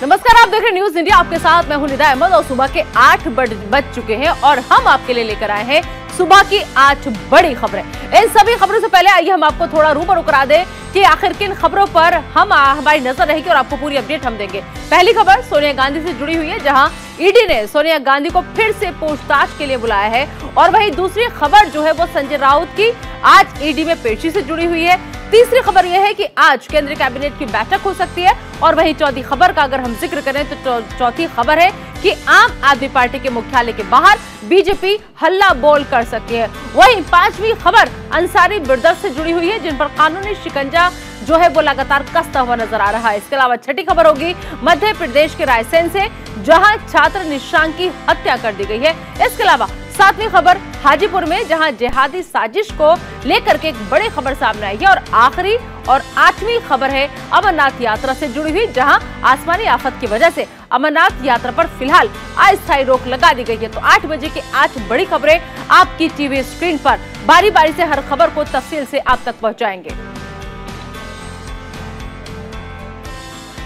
नमस्कार, आप देख रहे हैं न्यूज इंडिया। आपके साथ मैं हूं निदा अहमद और सुबह के 8 बज चुके हैं और हम आपके लिए लेकर आए हैं सुबह की 8 बड़ी खबरें। इन सभी खबरों से पहले आइए हम आपको थोड़ा रूबरू करा दें कि आखिर किन खबरों पर हमारी नजर रहेगी और आपको पूरी अपडेट हम देंगे। पहली खबर सोनिया गांधी से जुड़ी हुई है, जहां ईडी ने सोनिया गांधी को फिर से पूछताछ के लिए बुलाया है। और वहीं दूसरी खबर जो है वो संजय राउत की आज ईडी में पेशी से जुड़ी हुई है। तीसरी खबर यह है कि आज केंद्रीय कैबिनेट की बैठक हो सकती है। और वहीं चौथी खबर का अगर हम जिक्र करें तो चौथी खबर है कि आम आदमी पार्टी के मुख्यालय के बाहर बीजेपी हल्ला बोल कर सकती है। वहीं पांचवी खबर अंसारी बिरदर्स से जुड़ी हुई है, जिन पर कानूनी शिकंजा जो है वो लगातार कसता हुआ नजर आ रहा है। इसके अलावा छठी खबर होगी मध्य प्रदेश के रायसेन से, जहां छात्र निशांक की हत्या कर दी गई है। इसके अलावा सातवीं खबर हाजीपुर में, जहां जिहादी साजिश को लेकर के एक बड़ी खबर सामने आई है। और आखिरी और आठवीं खबर है अमरनाथ यात्रा से जुड़ी हुई, जहां आसमानी आफत की वजह से अमरनाथ यात्रा पर फिलहाल अस्थायी रोक लगा दी गई है। तो 8 बजे की 8 बड़ी खबरें आपकी टीवी स्क्रीन पर बारी बारी से हर खबर को तफसील से आप तक पहुंचाएंगे।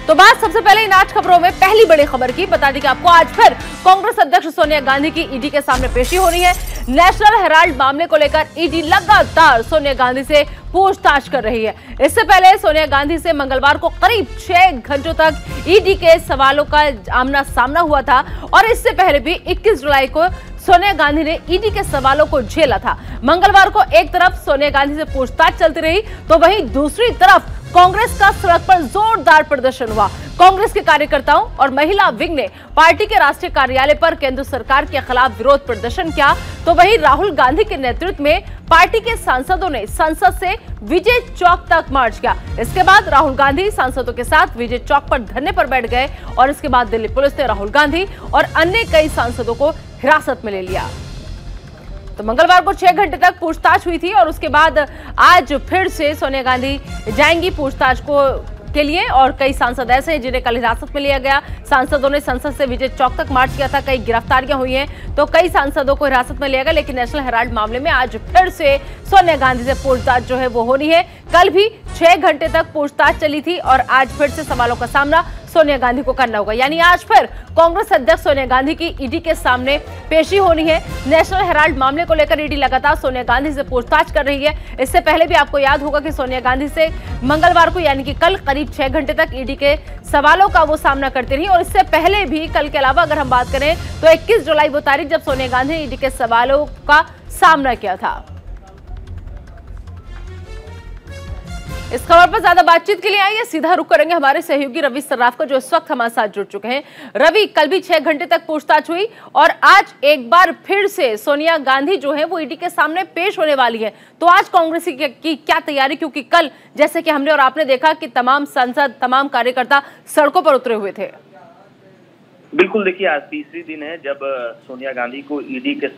तो बात सबसे पहले इन 8 खबरों में पहली बड़ी खबर की बता दें कि आपको आज फिर कांग्रेस अध्यक्ष सोनिया गांधी की ईडी के सामने पेशी हो रही है। नेशनल हेराल्ड मामले को लेकर ईडी लगातार सोनिया गांधी से पूछताछ कर रही है। इससे पहले सोनिया गांधी से मंगलवार को करीब 6 घंटों तक ईडी के सवालों का आमना सामना हुआ था। और इससे पहले भी 21 जुलाई को सोनिया गांधी ने ईडी के सवालों को झेला था। मंगलवार को एक तरफ सोनिया गांधी से पूछताछ चलती रही, तो वहीं दूसरी तरफ कांग्रेस का सड़क पर जोरदार प्रदर्शन हुआ। कांग्रेस के कार्यकर्ताओं और महिला विंग ने पार्टी के राष्ट्रीय कार्यालय पर केंद्र सरकार के खिलाफ विरोध प्रदर्शन किया। तो वहीं राहुल गांधी के नेतृत्व में पार्टी के सांसदों ने संसद से विजय चौक तक मार्च किया। इसके बाद राहुल गांधी सांसदों के साथ विजय चौक पर धरने पर बैठ गए और इसके बाद दिल्ली पुलिस ने राहुल गांधी और अन्य कई सांसदों को हिरासत में ले लिया। तो मंगलवार को 6 घंटे तक पूछताछ हुई थी और उसके बाद आज फिर से सोनिया गांधी जाएंगी पूछताछ के लिए। और कई सांसद ऐसे हैं जिन्हें कल हिरासत में लिया गया। सांसदों ने संसद से विजय चौक तक मार्च किया था, कई गिरफ्तारियां हुई हैं, तो कई सांसदों को हिरासत में लिया गया। लेकिन नेशनल हेराल्ड मामले में आज फिर से सोनिया गांधी से पूछताछ जो है वो होनी है। कल भी 6 घंटे तक पूछताछ चली थी और आज फिर से सवालों का सामना सोनिया गांधी को करना होगा। यानी आज फिर कांग्रेस अध्यक्ष सोनिया गांधी की ईडी के सामने पेशी होनी है। नेशनल हेराल्ड मामले को लेकर ईडी लगातार सोनिया गांधी से पूछताछ कर रही है। इससे पहले भी आपको याद होगा कि सोनिया गांधी से मंगलवार को यानी कि कल करीब 6 घंटे तक ईडी के सवालों का वो सामना करती रही। और इससे पहले भी कल के अलावा अगर हम बात करें तो 21 जुलाई वो तारीख जब सोनिया गांधी ने ईडी के सवालों का सामना किया था। इस खबर पर ज्यादा बातचीत के लिए आइए सीधा रुख करेंगे हमारे सहयोगी रवि सर्राफ को, जो इस वक्त हमारे साथ जुड़ चुके हैं। रवि, कल भी 6 घंटे तक पूछताछ हुई और आज एक बार फिर से सोनिया गांधी जो है वो ईडी के सामने पेश होने वाली है। तो आज कांग्रेस की क्या तैयारी, क्योंकि कल जैसे कि हमने और आपने देखा कि तमाम सांसद तमाम कार्यकर्ता सड़कों पर उतरे हुए थे। बिल्कुल, देखिए आज तीसरी दिन है जब सोनिया गांधी को ईडी के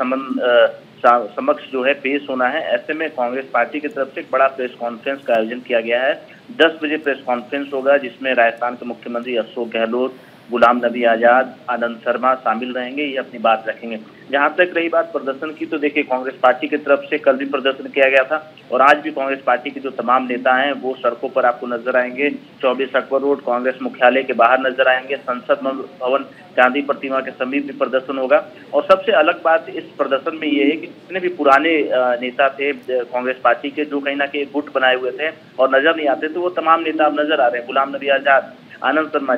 समक्ष जो है पेश होना है। ऐसे में कांग्रेस पार्टी की तरफ से एक बड़ा प्रेस कॉन्फ्रेंस का आयोजन किया गया है। 10 बजे प्रेस कॉन्फ्रेंस होगा, जिसमें राजस्थान के मुख्यमंत्री अशोक गहलोत, गुलाम नबी आजाद, आनंद शर्मा शामिल रहेंगे, ये अपनी बात रखेंगे। जहां तक रही बात प्रदर्शन की, तो देखिए कांग्रेस पार्टी की तरफ से कल भी प्रदर्शन किया गया था और आज भी कांग्रेस पार्टी के जो तमाम नेता हैं वो सड़कों पर आपको नजर आएंगे। 24 अकबर रोड कांग्रेस मुख्यालय के बाहर नजर आएंगे। संसद भवन गांधी प्रतिमा के समीप भी प्रदर्शन होगा। और सबसे अलग बात इस प्रदर्शन में ये है कि जितने भी पुराने नेता थे कांग्रेस पार्टी के, जो कहीं ना कहीं गुट बनाए हुए थे और नजर नहीं आते थे, वो तमाम नेता अब नजर आ रहे हैं। गुलाम नबी आजाद, आनंद शर्मा,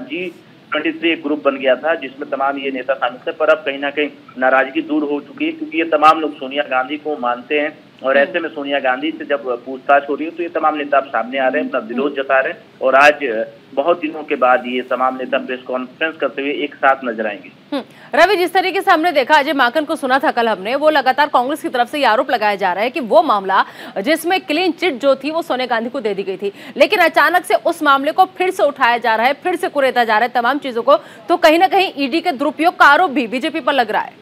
G23 एक ग्रुप बन गया था जिसमें तमाम ये नेता शामिल थे, पर अब कहीं ना कहीं नाराजगी दूर हो चुकी है, क्योंकि ये तमाम लोग सोनिया गांधी को मानते हैं। और ऐसे में सोनिया गांधी से जब पूछताछ हो रही है तो ये तमाम नेता अब सामने आ रहे हैं, अपना विरोध जता रहे हैं। और आज बहुत दिनों के बाद ये तमाम नेता प्रेस कॉन्फ्रेंस करते हुए एक साथ नजर आएंगे। रवि, जिस तरीके से हमने देखा अजय माकन को सुना था कल हमने, वो लगातार कांग्रेस की तरफ से ये आरोप लगाया जा रहा है कि वो मामला जिसमें क्लीन चिट जो थी वो सोनिया गांधी को दे दी गई थी, लेकिन अचानक से उस मामले को फिर से उठाया जा रहा है, फिर से कुरेदा जा रहा है तमाम चीजों को। तो कहीं ना कहीं ईडी के दुरुपयोग का आरोप भी बीजेपी पर लग रहा है।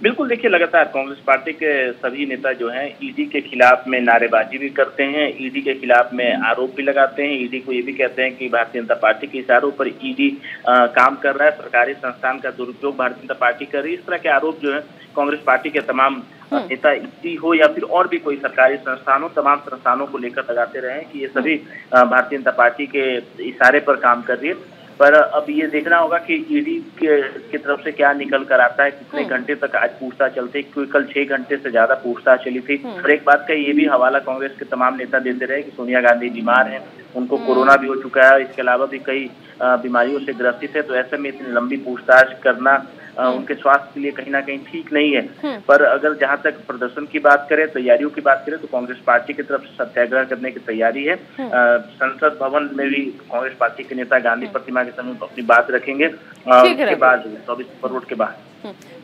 बिल्कुल, देखिए लगातार कांग्रेस पार्टी के सभी नेता जो हैं ईडी के खिलाफ में नारेबाजी भी करते हैं, ईडी के खिलाफ में आरोप भी लगाते हैं। ईडी को ये भी कहते हैं कि भारतीय जनता पार्टी के इशारों पर ईडी काम कर रहा है, सरकारी संस्थान का दुरुपयोग भारतीय जनता पार्टी कर रही है। इस तरह के आरोप जो है कांग्रेस पार्टी के तमाम नेता ईडी हो या फिर और भी कोई सरकारी संस्थान हो, तमाम संस्थानों को लेकर लगाते रहे कि ये सभी भारतीय जनता पार्टी के इशारे पर काम कर रही है। पर अब ये देखना होगा कि ईडी की तरफ से क्या निकल कर आता है, कितने घंटे तक आज पूछताछ चलती, क्योंकि कल 6 घंटे से ज्यादा पूछताछ चली थी। और एक बात का ये भी हवाला कांग्रेस के तमाम नेता देते रहे कि सोनिया गांधी बीमार हैं, उनको कोरोना भी हो चुका है, इसके अलावा भी कई बीमारियों से ग्रसित है, तो ऐसे में इतनी लंबी पूछताछ करना उनके स्वास्थ्य के लिए कहीं ना कहीं ठीक नहीं है। पर अगर जहां तक प्रदर्शन की बात करें, तैयारियों की बात करें, तो कांग्रेस पार्टी की तरफ से सत्याग्रह करने की तैयारी है। संसद भवन में भी कांग्रेस पार्टी के नेता गांधी प्रतिमा के समीप अपनी बात रखेंगे उसके बाद 24 रोड के बाद।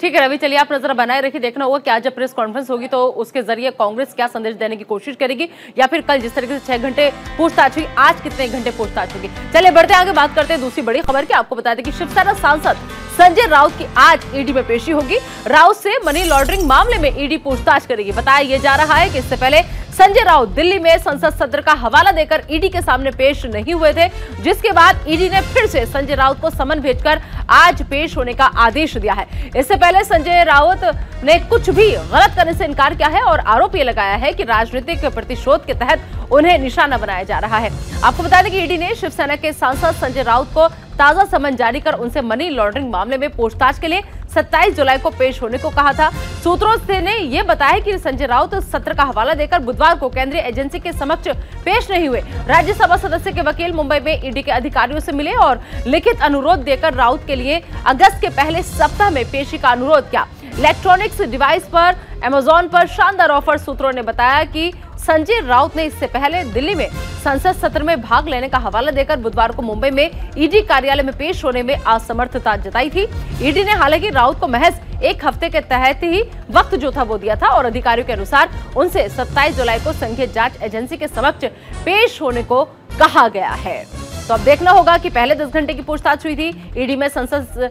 ठीक है रवि, चलिए आप नजर बनाए रखिए, देखना होगा कि आज जब प्रेस कॉन्फ्रेंस होगी तो उसके जरिए कांग्रेस क्या संदेश देने की कोशिश करेगी, या फिर कल जिस तरीके से 6 घंटे पूछताछ हुई, आज कितने घंटे पूछताछ होगी। चलिए बढ़ते आगे, बात करते हैं दूसरी बड़ी खबर की। आपको बता दें कि शिवसेना सांसद संजय राउत की आज ईडी में पेशी होगी। राउत से मनी लॉन्ड्रिंग मामले में ईडी पूछताछ करेगी। बताया जा रहा है कि इससे पहले संजय राउत दिल्ली में संसद सत्र का हवाला देकर ईडी के सामने पेश नहीं हुए थे, जिसके बाद ईडी ने फिर से संजय राउत को समन भेजकर आज पेश होने का आदेश दिया है। इससे पहले संजय राउत ने कुछ भी गलत करने से इनकार किया है और आरोप ये लगाया है कि राजनीतिक प्रतिशोध के तहत उन्हें निशाना बनाया जा रहा है। आपको बता दें कि ईडी ने शिवसेना के सांसद संजय राउत को ताजा समन जारी कर उनसे मनी लॉन्ड्रिंग मामले में पूछताछ के लिए 27 जुलाई को पेश होने को कहा था। सूत्रों से ने यह बताया कि संजय राउत सत्र का हवाला देकर बुधवार को केंद्रीय एजेंसी के समक्ष पेश नहीं हुए। राज्यसभा सदस्य के वकील मुंबई में ईडी के अधिकारियों से मिले और लिखित अनुरोध देकर राउत के लिए अगस्त के पहले सप्ताह में पेशी का अनुरोध किया। इलेक्ट्रॉनिक्स डिवाइस पर अमेजॉन पर शानदार ऑफर। सूत्रों ने बताया कि संजय राउत ने इससे पहले दिल्ली में संसद सत्र में भाग लेने का हवाला देकर बुधवार को मुंबई में ईडी कार्यालय में पेश होने में असमर्थता जताई थी। ईडी ने हालांकि राउत को महज 1 हफ्ते के तहत ही वक्त जो था वो दिया था और अधिकारियों के अनुसार उनसे 27 जुलाई को संघीय जांच एजेंसी के समक्ष पेश होने को कहा गया है। तो अब देखना होगा कि पहले 10 घंटे की पूछताछ हुई थी ईडी में सांसद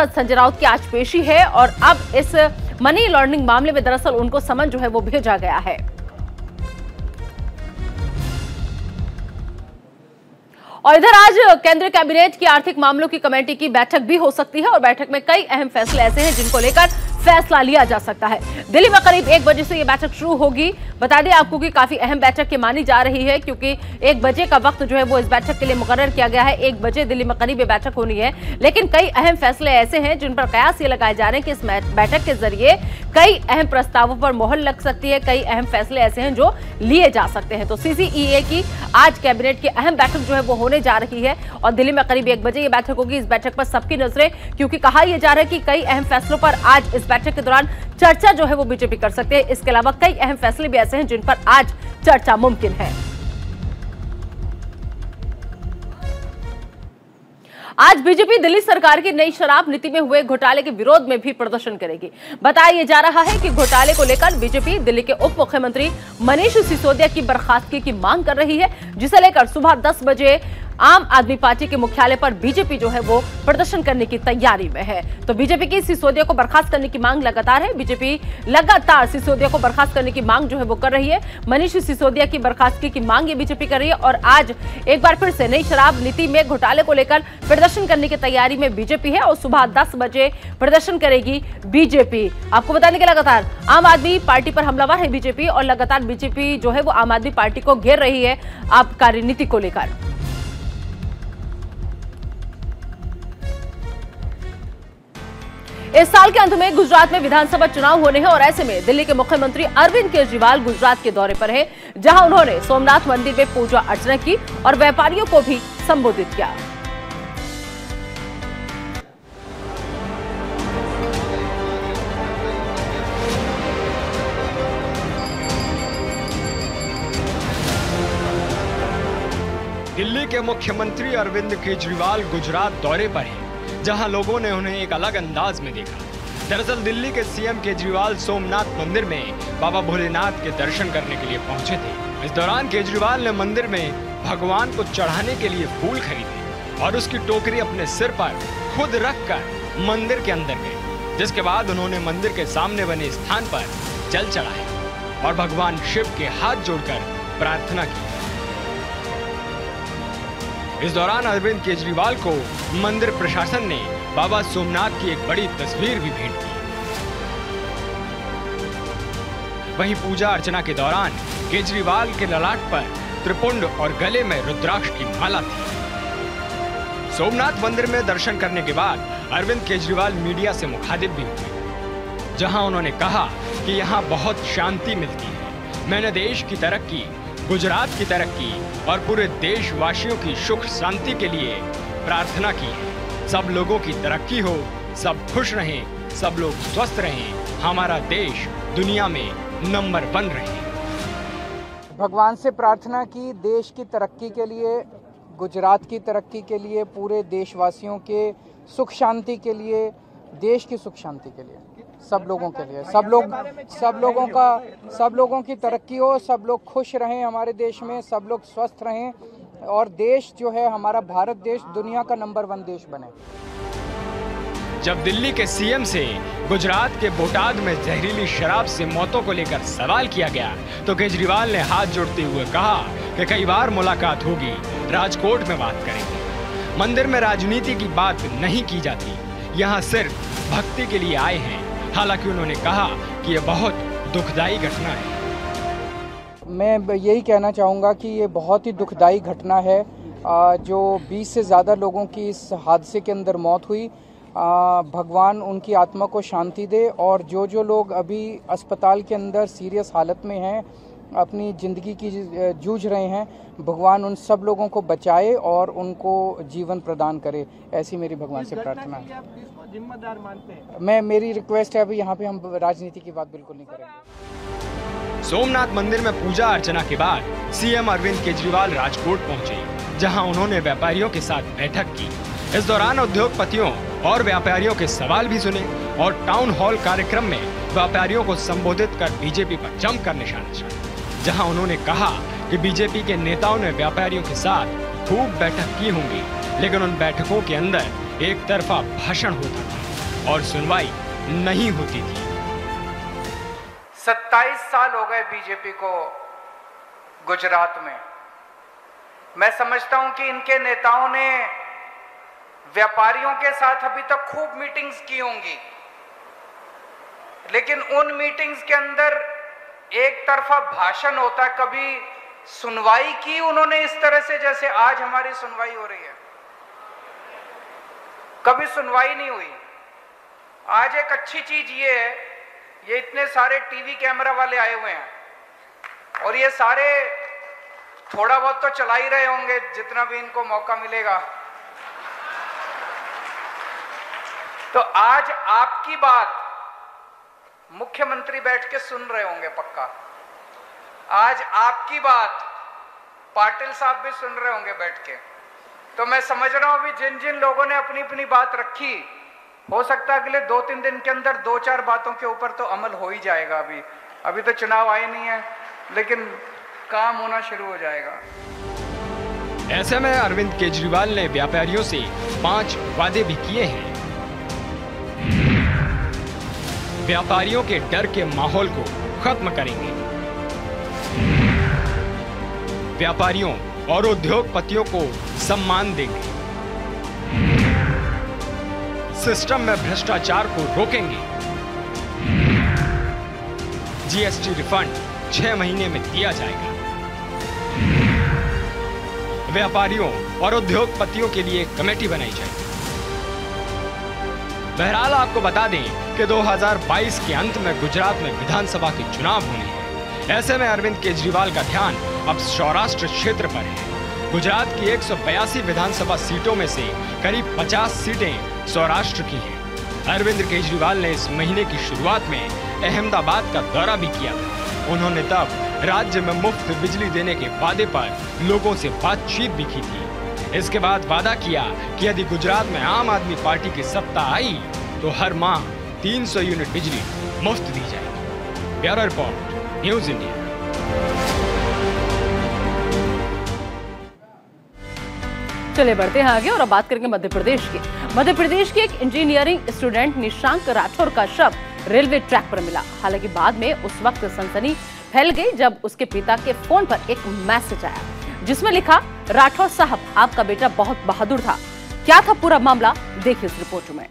संजय राउत की आज पेशी है और अब इस मनी लॉन्ड्रिंग मामले में दरअसल उनको समन जो है वो भेजा गया है। और इधर आज केंद्रीय कैबिनेट की आर्थिक मामलों की कमेटी की बैठक भी हो सकती है और बैठक में कई अहम फैसले ऐसे हैं जिनको लेकर फैसला लिया जा सकता है। दिल्ली में करीब 1 बजे से ये बैठक शुरू होगी। बता दें आपको कि काफी अहम बैठक की मानी जा रही है, क्योंकि 1 बजे का वक्त जो है वो इस बैठक के लिए मुकर्रर किया गया है। 1 बजे दिल्ली में करीब ये बैठक होनी है, लेकिन कई अहम फैसले ऐसे हैं जिन पर कयास ये लगाए जा रहे हैं कि इस बैठक के जरिए कई अहम प्रस्तावों पर मोहर लग सकती है। कई अहम फैसले ऐसे हैं जो लिए जा सकते हैं। तो सीसीईए की आज कैबिनेट की अहम बैठक जो है वो होने जा रही है और दिल्ली में करीब 1 बजे ये बैठक होगी। इस बैठक पर सबकी नजरें, क्योंकि कहा यह जा रहा है कि कई अहम फैसलों पर आज इस बैठक के दौरान चर्चा जो है वो बीजेपी कर सकते हैं। इसके अलावा कई अहम फैसले भी ऐसे हैं जिन पर आज चर्चा मुमकिन है। आज बीजेपी दिल्ली सरकार की नई शराब नीति में हुए घोटाले के विरोध में भी प्रदर्शन करेगी। बताया जा रहा है कि घोटाले को लेकर बीजेपी दिल्ली के उप मुख्यमंत्री मनीष सिसोदिया की बर्खास्तगी की मांग कर रही है, जिसे लेकर सुबह 10 बजे आम आदमी पार्टी के मुख्यालय पर बीजेपी जो है वो प्रदर्शन करने की तैयारी में है। तो बीजेपी की सिसोदिया को बर्खास्त करने की मांग लगातार है। बीजेपी लगातार सिसोदिया को बर्खास्त करने की मांग जो है वो कर रही है। मनीष सिसोदिया की बर्खास्तगी की मांग ये बीजेपी कर रही है और आज एक बार फिर से नई शराब नीति में घोटाले को लेकर प्रदर्शन करने की तैयारी में बीजेपी है और सुबह 10 बजे प्रदर्शन करेगी बीजेपी। आपको बताने के लगातार आम आदमी पार्टी पर हमलावर है बीजेपी और लगातार बीजेपी जो है वो आम आदमी पार्टी को घेर रही है आप कार्यनीति को लेकर। इस साल के अंत में गुजरात में विधानसभा चुनाव होने हैं और ऐसे में दिल्ली के मुख्यमंत्री अरविंद केजरीवाल गुजरात के दौरे पर हैं, जहां उन्होंने सोमनाथ मंदिर में पूजा अर्चना की और व्यापारियों को भी संबोधित किया। दिल्ली के मुख्यमंत्री अरविंद केजरीवाल गुजरात दौरे पर हैं, जहां लोगों ने उन्हें एक अलग अंदाज में देखा। दरअसल दिल्ली के सीएम केजरीवाल सोमनाथ मंदिर में बाबा भोलेनाथ के दर्शन करने के लिए पहुंचे थे। इस दौरान केजरीवाल ने मंदिर में भगवान को चढ़ाने के लिए फूल खरीदे और उसकी टोकरी अपने सिर पर खुद रखकर मंदिर के अंदर गए, जिसके बाद उन्होंने मंदिर के सामने बने स्थान पर जल चढ़ाया और भगवान शिव के हाथ जोड़कर प्रार्थना की। इस दौरान अरविंद केजरीवाल को मंदिर प्रशासन ने बाबा सोमनाथ की एक बड़ी तस्वीर भी भेंट की। वहीं पूजा अर्चना के दौरान केजरीवाल के ललाट पर त्रिपुंड और गले में रुद्राक्ष की माला थी। सोमनाथ मंदिर में दर्शन करने के बाद अरविंद केजरीवाल मीडिया से मुखातिब भी हुए, जहां उन्होंने कहा कि यहां बहुत शांति मिलती है। मैंने देश की तरक्की, गुजरात की तरक्की और पूरे देशवासियों की सुख शांति के लिए प्रार्थना की है। सब लोगों की तरक्की हो, सब खुश रहें, सब लोग स्वस्थ रहें, हमारा देश दुनिया में नंबर 1 रहे। भगवान से प्रार्थना की देश की तरक्की के लिए, गुजरात की तरक्की के लिए, पूरे देशवासियों के सुख शांति के लिए, देश की सुख शांति के लिए, सब लोगों के लिए, सब लोगों की तरक्की हो, सब लोग खुश रहें हमारे देश में, सब लोग स्वस्थ रहें और देश जो है हमारा भारत देश दुनिया का नंबर 1 देश बने। जब दिल्ली के सीएम से गुजरात के बोटाद में जहरीली शराब से मौतों को लेकर सवाल किया गया तो केजरीवाल ने हाथ जोड़ते हुए कहा कि कई बार मुलाकात होगी, राजकोट में बात करेंगे। मंदिर में राजनीति की बात नहीं की जाती, यहाँ सिर्फ भक्ति के लिए आए हैं। हालांकि उन्होंने कहा कि यह बहुत दुखदाई घटना है। मैं यही कहना चाहूँगा कि ये बहुत ही दुखदाई घटना है। जो 20 से ज़्यादा लोगों की इस हादसे के अंदर मौत हुई, भगवान उनकी आत्मा को शांति दे और जो लोग अभी अस्पताल के अंदर सीरियस हालत में हैं, अपनी ज़िंदगी की जूझ रहे हैं, भगवान उन सब लोगों को बचाए और उनको जीवन प्रदान करे, ऐसी मेरी भगवान से प्रार्थना है। जिम्मेदार मानते हैं। मेरी रिक्वेस्ट है अभी यहाँ पे हम राजनीति की बात बिल्कुल नहीं करेंगे। सोमनाथ मंदिर में पूजा अर्चना के बाद सीएम अरविंद केजरीवाल राजकोट पहुंचे, जहां उन्होंने व्यापारियों के साथ बैठक की। इस दौरान उद्योगपतियों और व्यापारियों के सवाल भी सुने और टाउन हॉल कार्यक्रम में व्यापारियों को संबोधित कर बीजेपी पर जमकर निशाना साधा, जहां उन्होंने कहा कि बीजेपी के नेताओं ने व्यापारियों के साथ खूब बैठक की होंगी, लेकिन उन बैठकों के अंदर एक तरफा भाषण होता था और सुनवाई नहीं होती थी। 27 साल हो गए बीजेपी को गुजरात में। मैं समझता हूं कि इनके नेताओं ने व्यापारियों के साथ अभी तक खूब मीटिंग्स की होंगी, लेकिन उन मीटिंग्स के अंदर एक तरफा भाषण होता, कभी सुनवाई की उन्होंने इस तरह से जैसे आज हमारी सुनवाई हो रही है, कभी सुनवाई नहीं हुई। आज एक अच्छी चीज ये है, ये इतने सारे टीवी कैमरा वाले आए हुए हैं और ये सारे थोड़ा बहुत तो चला ही रहे होंगे जितना भी इनको मौका मिलेगा। तो आज आपकी बात मुख्यमंत्री बैठ के सुन रहे होंगे पक्का। आज आपकी बात पाटिल साहब भी सुन रहे होंगे बैठ के। तो मैं समझ रहा हूं अभी जिन जिन लोगों ने अपनी अपनी बात रखी, हो सकता है अगले 2-3 दिन के अंदर 2-4 बातों के ऊपर तो अमल हो ही जाएगा। अभी तो चुनाव आए नहीं है, लेकिन काम होना शुरू हो जाएगा। ऐसे में अरविंद केजरीवाल ने व्यापारियों से 5 वादे भी किए हैं। व्यापारियों के डर के माहौल को खत्म करेंगे, व्यापारियों और उद्योगपतियों को सम्मान देंगे, सिस्टम में भ्रष्टाचार को रोकेंगे, जीएसटी रिफंड 6 महीने में दिया जाएगा, व्यापारियों और उद्योगपतियों के लिए कमेटी बनाई जाएगी। बहरहाल आपको बता दें कि 2022 के अंत में गुजरात में विधानसभा के चुनाव होने हैं। ऐसे में अरविंद केजरीवाल का ध्यान अब सौराष्ट्र क्षेत्र पर है। गुजरात की 182 विधानसभा सीटों में से करीब 50 सीटें सौराष्ट्र की हैं। अरविंद केजरीवाल ने इस महीने की शुरुआत में अहमदाबाद का दौरा भी किया था। उन्होंने तब राज्य में मुफ्त बिजली देने के वादे पर लोगों से बातचीत भी की थी। इसके बाद वादा किया कि यदि गुजरात में आम आदमी पार्टी की सत्ता आई तो हर माह 300 यूनिट बिजली मुफ्त दी जाएगी। Bureau report, news India. चलिए बढ़ते हैं आगे और अब बात करेंगे मध्य प्रदेश की। मध्य प्रदेश के एक इंजीनियरिंग स्टूडेंट निशांक राठौर का शव रेलवे ट्रैक पर मिला। हालांकि बाद में उस वक्त सनसनी फैल गई जब उसके पिता के फोन पर एक मैसेज आया जिसमें लिखा, राठौर साहब आपका बेटा बहुत बहादुर था। क्या था पूरा मामला, देखिए इस रिपोर्ट में।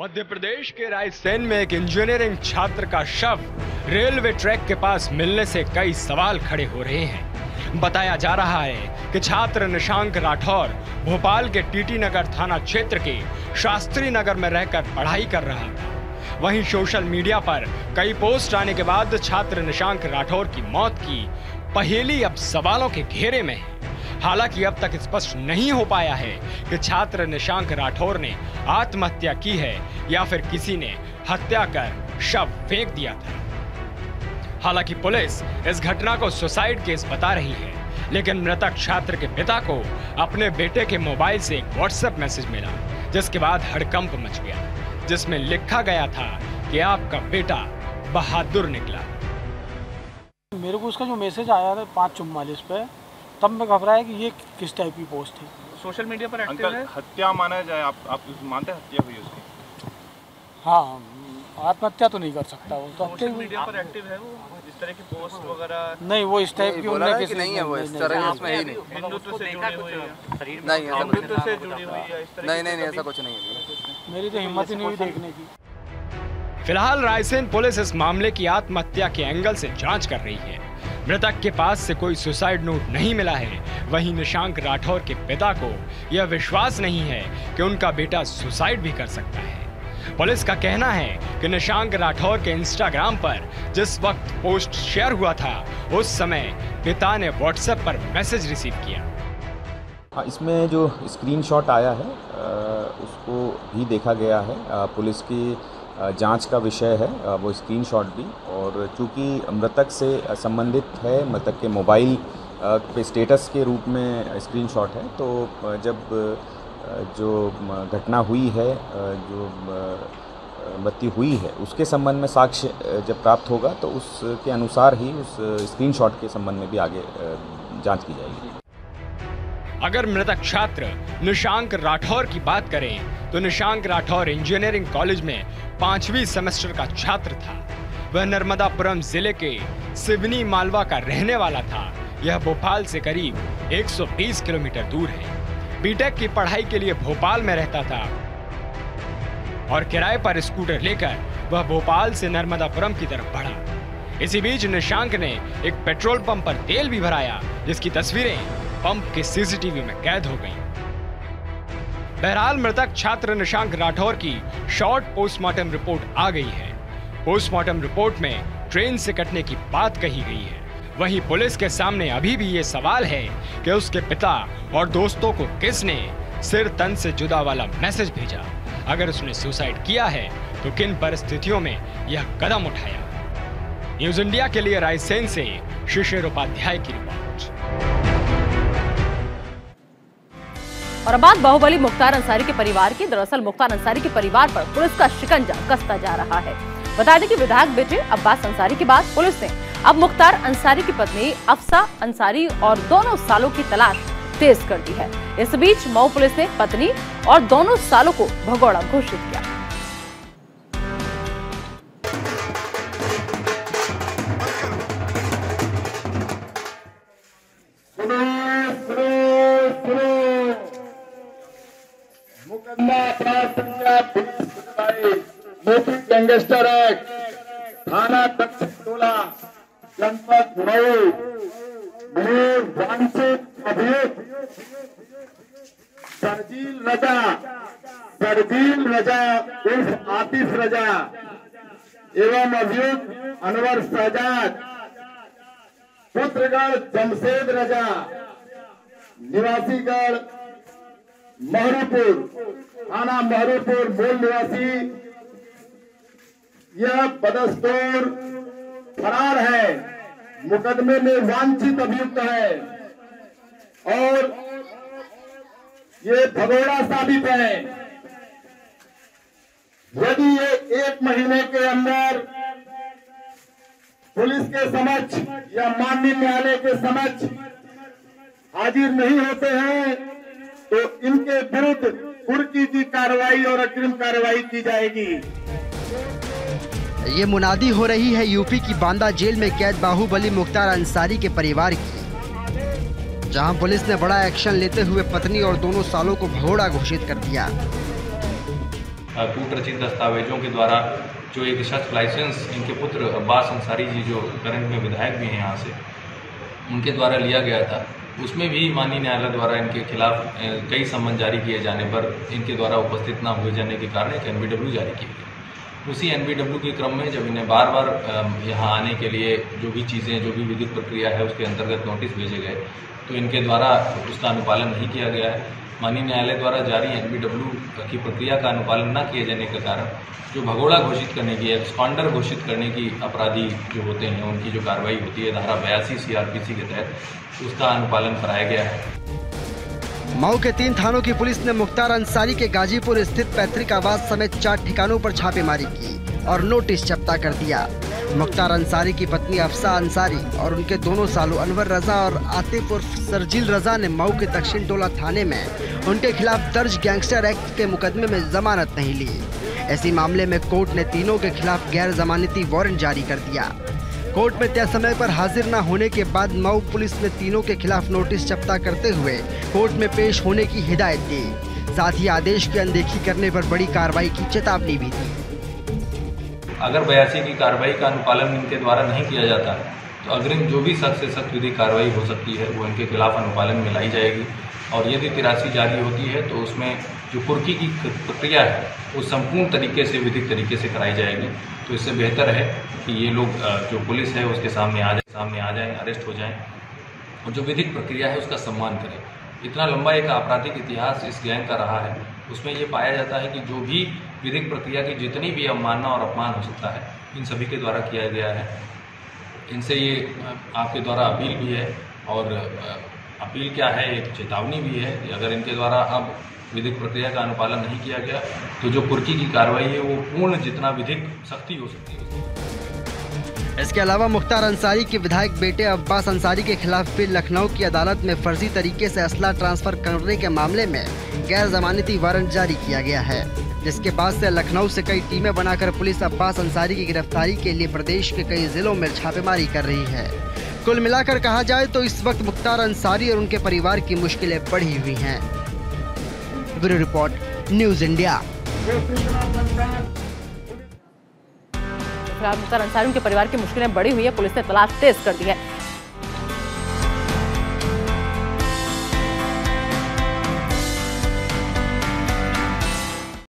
मध्य प्रदेश के रायसेन में एक इंजीनियरिंग छात्र का शव रेलवे ट्रैक के पास मिलने से कई सवाल खड़े हो रहे हैं। बताया जा रहा है कि छात्र निशांक राठौर भोपाल के टीटी नगर थाना क्षेत्र के शास्त्री नगर में रहकर पढ़ाई कर रहा था। वहीं सोशल मीडिया पर कई पोस्ट आने के बाद छात्र निशांक राठौर की मौत की पहेली अब सवालों के घेरे में है। हालांकि अब तक स्पष्ट नहीं हो पाया है कि छात्र निशांक राठौर ने आत्महत्या की है या फिर किसी ने हत्या कर शव फेंक दिया था। हालांकि पुलिस इस घटना को सुसाइड केस बता रही है, लेकिन मृतक छात्र के पिता को अपने बेटे के मोबाइल से एक व्हाट्सएप मैसेज मिला, जिसके बाद हड़कंप मच गया, जिसमें लिखा गया था कि आपका बेटा बहादुर निकला। मेरे को उसका जो मैसेज आया था 5:44 पे, तब मैं घबराया कि ये किस टाइप की पोस्ट थी। सोशल मीडिया पर एक्टिव है। हत्या माना जाए, आप मानते हैं हत्या हुई उसकी? हाँ, आत्महत्या तो नहीं कर सकता वो तो। सोशल मीडिया पर एक्टिव है वो, इस तरह की पोस्ट वगैरह नहीं, वो इस टाइप की बोला कि नहीं है, वो इस तरह उसमें ही नहीं। हिंदुत्व से जुड़ी हुई है, नहीं हिंदुत्व से जुड़ी हुई है, इस तरह नहीं ऐसा कुछ नहीं है। मेरी तो हिम्मत ही नहीं हुई देखने की। फिलहाल रायसेन पुलिस इस मामले की आत्महत्या के एंगल से जांच कर रही है। मृतक के पास से कोई सुसाइड नोट नहीं मिला है। वहीं निशांक राठौर के पिता को यह विश्वास नहीं है कि उनका बेटा सुसाइड भी कर सकता है। पुलिस का कहना है कि निशांक राठौर के इंस्टाग्राम पर जिस वक्त पोस्ट शेयर हुआ था, उस समय पिता ने व्हाट्सएप पर मैसेज रिसीव किया। हाँ, इसमें जो स्क्रीनशॉट आया है उसको भी देखा गया है। पुलिस की जांच का विषय है वो स्क्रीनशॉट भी, और चूंकि मृतक से संबंधित है, मृतक के मोबाइल पे स्टेटस के रूप में स्क्रीनशॉट है, तो जब जो घटना हुई है, जो मृत्यु हुई है, उसके संबंध में साक्ष्य जब प्राप्त होगा तो उसके अनुसार ही उस स्क्रीनशॉट के संबंध में भी आगे जांच की जाएगी। अगर मृतक छात्र निशांक राठौर की बात करें तो निशांक राठौर इंजीनियरिंग कॉलेज में 5वीं सेमेस्टर का छात्र था। वह नर्मदापुरम जिले के सिवनी मालवा का रहने वाला था। यह भोपाल से करीब 120 किलोमीटर दूर है। बीटेक की पढ़ाई के लिए भोपाल में रहता था और किराए पर स्कूटर लेकर वह भोपाल से नर्मदापुरम की तरफ बढ़ा। इसी बीच निशांक ने एक पेट्रोल पंप पर तेल भी भराया, जिसकी तस्वीरें पंप के सीसीटीवी में कैद हो गईं। बहरहाल मृतक छात्र निशांक राठौर की शॉर्ट पोस्टमार्टम रिपोर्ट आ गई है। पोस्टमार्टम रिपोर्ट में ट्रेन से कटने की बात कही गई है। वहीं पुलिस के सामने अभी भी ये सवाल है कि उसके पिता और दोस्तों को किसने सिर तन से जुदा वाला मैसेज भेजा। अगर उसने सुसाइड किया है तो किन परिस्थितियों में यह कदम उठाया। न्यूज इंडिया के लिए रायसेन से शिशिर उपाध्याय की रिपोर्ट। और अब बात बाहुबली मुख्तार अंसारी के परिवार की। दरअसल मुख्तार अंसारी के परिवार पर पुलिस का शिकंजा कसता जा रहा है। बता दें कि विधायक बेटे अब्बास अंसारी के बाद पुलिस ने अब मुख्तार अंसारी की पत्नी अफसा अंसारी और दोनों सालों की तलाश तेज कर दी है। इस बीच मऊ पुलिस ने पत्नी और दोनों सालों को भगोड़ा घोषित किया। यूपी गैंगस्टर एक्ट, थाना टोला, जनपद मऊ में वांछित अभियुक्त सरजील रजा उर्फ आतिफ रजा एवं अभियुक्त अनवर शहजाद पुत्रगढ़ जमशेद रजा निवासीगढ़ महरूपुर थाना महरूपुर मूल निवासी यह बदस्तूर फरार है, मुकदमे में वांछित अभियुक्त है और ये भगोड़ा साबित है। यदि ये 1 महीने के अंदर पुलिस के समक्ष या माननीय न्यायालय के समक्ष हाजिर नहीं होते हैं तो इनके विरुद्ध कुर्की की कार्रवाई और अग्रिम कार्रवाई की जाएगी। ये मुनादी हो रही है यूपी की बांदा जेल में कैद बाहुबली मुख्तार अंसारी के परिवार की, जहां पुलिस ने बड़ा एक्शन लेते हुए पत्नी और दोनों सालों को भगोड़ा घोषित कर दिया। कूट रचित दस्तावेजों के द्वारा जो एक शस्त्र लाइसेंस इनके पुत्र अब्बास अंसारी जी, जो करंट में विधायक भी हैं यहाँ से, उनके द्वारा लिया गया था, उसमें भी माननीय न्यायालय द्वारा इनके खिलाफ कई सम्मन जारी किए जाने पर इनके द्वारा उपस्थित न हुए जाने के कारण एक NBW जारी किया गया। उसी NBW के क्रम में जब इन्हें बार बार यहाँ आने के लिए जो भी चीज़ें, जो भी विधिक प्रक्रिया है उसके अंतर्गत नोटिस भेजे गए, तो इनके द्वारा उसका अनुपालन नहीं किया गया है। माननीय न्यायालय द्वारा जारी NBW की प्रक्रिया का अनुपालन न किए जाने के कारण जो भगोड़ा घोषित करने की, एब्सकॉन्डर घोषित करने की अपराधी जो होते हैं उनकी जो कार्रवाई होती है धारा 82 CRPC के तहत, उसका अनुपालन कराया गया है। मऊ के 3 थानों की पुलिस ने मुख्तार अंसारी के गाजीपुर स्थित पैतृक आवास समेत 4 ठिकानों पर छापेमारी की और नोटिस जब्ता कर दिया। मुख्तार अंसारी की पत्नी अफसा अंसारी और उनके दोनों सालों अनवर रजा और आतिफ उर्फ सरजील रजा ने मऊ के दक्षिण टोला थाने में उनके खिलाफ दर्ज गैंगस्टर एक्ट के मुकदमे में जमानत नहीं ली। ऐसी मामले में कोर्ट ने तीनों के खिलाफ गैर जमानती वारंट जारी कर दिया। कोर्ट में तय समय पर हाजिर न होने के बाद मऊ पुलिस ने तीनों के खिलाफ नोटिस जब्ता करते हुए कोर्ट में पेश होने की हिदायत दी। साथ ही आदेश की अनदेखी करने पर बड़ी कार्रवाई की चेतावनी भी दी। अगर 82 की कार्रवाई का अनुपालन इनके द्वारा नहीं किया जाता है तो अग्रिम जो भी सख्त से सख्त विधिक कार्रवाई हो सकती है वो इनके खिलाफ अनुपालन में लाई जाएगी। और यदि 83 जारी होती है तो उसमें जो कुर्की की प्रक्रिया है वो संपूर्ण तरीके से, विधिक तरीके से कराई जाएगी। तो इससे बेहतर है कि ये लोग जो पुलिस है उसके सामने आ जाएं, अरेस्ट हो जाएं और जो विधिक प्रक्रिया है उसका सम्मान करें। इतना लंबा एक आपराधिक इतिहास इस गैंग का रहा है, उसमें ये पाया जाता है कि जो भी विधिक प्रक्रिया की जितनी भी अवमानना और अपमान हो सकता है इन सभी के द्वारा किया गया है। इनसे ये आपके द्वारा अपील भी है, और अपील क्या है, एक चेतावनी भी है कि अगर इनके द्वारा अब विधिक प्रक्रिया का अनुपालन नहीं किया गया तो जो कुर्की की कार्रवाई है वो पूर्ण जितना विधिक सख्ती हो सकती है। इसके अलावा मुख्तार अंसारी के विधायक बेटे अब्बास अंसारी के खिलाफ भी लखनऊ की अदालत में फर्जी तरीके से असला ट्रांसफर करने के मामले में गैर जमानती वारंट जारी किया गया है, जिसके बाद से लखनऊ से कई टीमें बनाकर पुलिस अब्बास अंसारी की गिरफ्तारी के लिए प्रदेश के कई जिलों में छापेमारी कर रही है। कुल मिलाकर कहा जाए तो इस वक्त मुख्तार अंसारी और उनके परिवार की मुश्किलें बढ़ी हुई हैं। Bureau report, news India. Mukhtar Ansari के परिवार की मुश्किलें बढ़ी हुई है, पुलिस ने तलाश तेज कर दी है।